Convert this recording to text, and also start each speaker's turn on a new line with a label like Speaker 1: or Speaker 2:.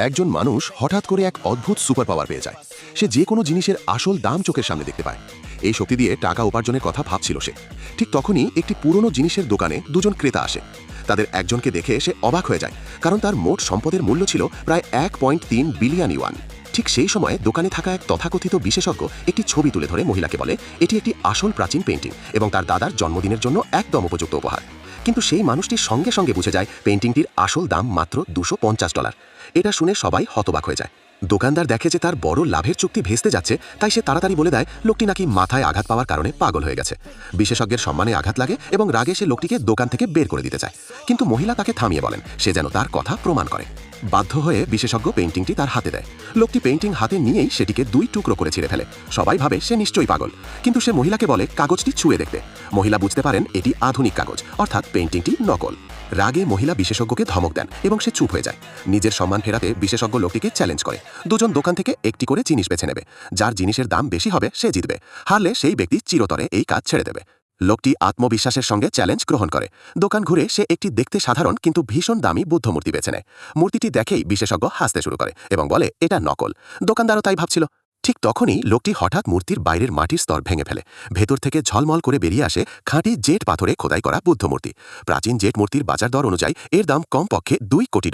Speaker 1: একজন মানুষ হঠাৎ করে এক অদ্ভুত সুপার পাওয়ার পেয়ে যায়। সে যে কোনো জিনিসের আসল দাম চোখের সামনে দেখতে পায়। এই শক্তি দিয়ে টাকা উপার্জনের কথা ভাবছিল সে। ঠিক তখনই একটি পুরনো জিনিসের দোকানে দুজন ক্রেতা আসে। তাদের একজনকে দেখে সে অবাক হয়ে যায়, কারণ তার মোট সম্পদের মূল্য ছিল প্রায় 1.3 বিলিয়ন ইউয়ান। ঠিক সেই সময় দোকানে থাকা এক তথাকথিত বিশেষজ্ঞ একটি ছবি তুলে ধরে মহিলাকে বলে এটি একটি আসল প্রাচীন পেইন্টিং এবং তার দাদার জন্মদিনের জন্য একদম উপযুক্ত উপহার। কিন্তু সেই মানুষটির সঙ্গে সঙ্গে বুঝে যায় পেইন্টিংটির আসল দাম মাত্র $250। এটা শুনে সবাই হতবাক হয়ে যায়। দোকানদার দেখে যে তার বড় লাভের চুক্তি ভেস্তে যাচ্ছে, তাই সে তাড়াতাড়ি বলে দেয় লোকটি নাকি মাথায় আঘাত পাওয়ার কারণে পাগল হয়ে গেছে। বিশেষজ্ঞের সম্মানে আঘাত লাগে এবং রাগে সে লোকটিকে দোকান থেকে বের করে দিতে চায়, কিন্তু মহিলা তাকে থামিয়ে বলেন সে যেন তার কথা প্রমাণ করে। বাধ্য হয়ে বিশেষজ্ঞ পেইন্টিংটি তার হাতে দেয়। লোকটি পেইন্টিং হাতে নিয়েই সেটিকে 2 টুকরো করে ছিঁড়ে ফেলে। সবাই ভাবে সে নিশ্চয়ই পাগল, কিন্তু সে মহিলাকে বলে কাগজটি ছুঁয়ে দেখতে। মহিলা বুঝতে পারেন এটি আধুনিক কাগজ, অর্থাৎ পেইন্টিংটি নকল। রাগে মহিলা বিশেষজ্ঞকে ধমক দেন এবং সে চুপ হয়ে যায়। নিজের সম্মান ফেরাতে বিশেষজ্ঞ লোকটিকে চ্যালেঞ্জ করে। দুজন দোকান থেকে একটি করে জিনিস বেছে নেবে। যার জিনিসের দাম বেশি হবে সে জিতবে, হারলে সেই ব্যক্তি চিরতরে এই কাজ ছেড়ে দেবে। লোকটি আত্মবিশ্বাসের সঙ্গে চ্যালেঞ্জ গ্রহণ করে। দোকান ঘুরে সে একটি দেখতে সাধারণ কিন্তু ভীষণ দামি বুদ্ধ মূর্তি বেছে নেয়। মূর্তিটি দেখেই বিশেষজ্ঞ হাসতে শুরু করে এবং বলে এটা নকল। দোকানদারও তাই ভাবছিল। ঠিক তখনই লোকটি হঠাৎ মূর্তির বাইরের মাটির স্তর ভেঙে ফেলে। ভেতর থেকে ঝলমল করে বেরিয়ে আসে খাঁটি জেট পাথরে খোদাই করা বুদ্ধ মূর্তি। প্রাচীন জেট মূর্তির বাজার দর অনুযায়ী এর দাম কমপক্ষে $2 কোটি।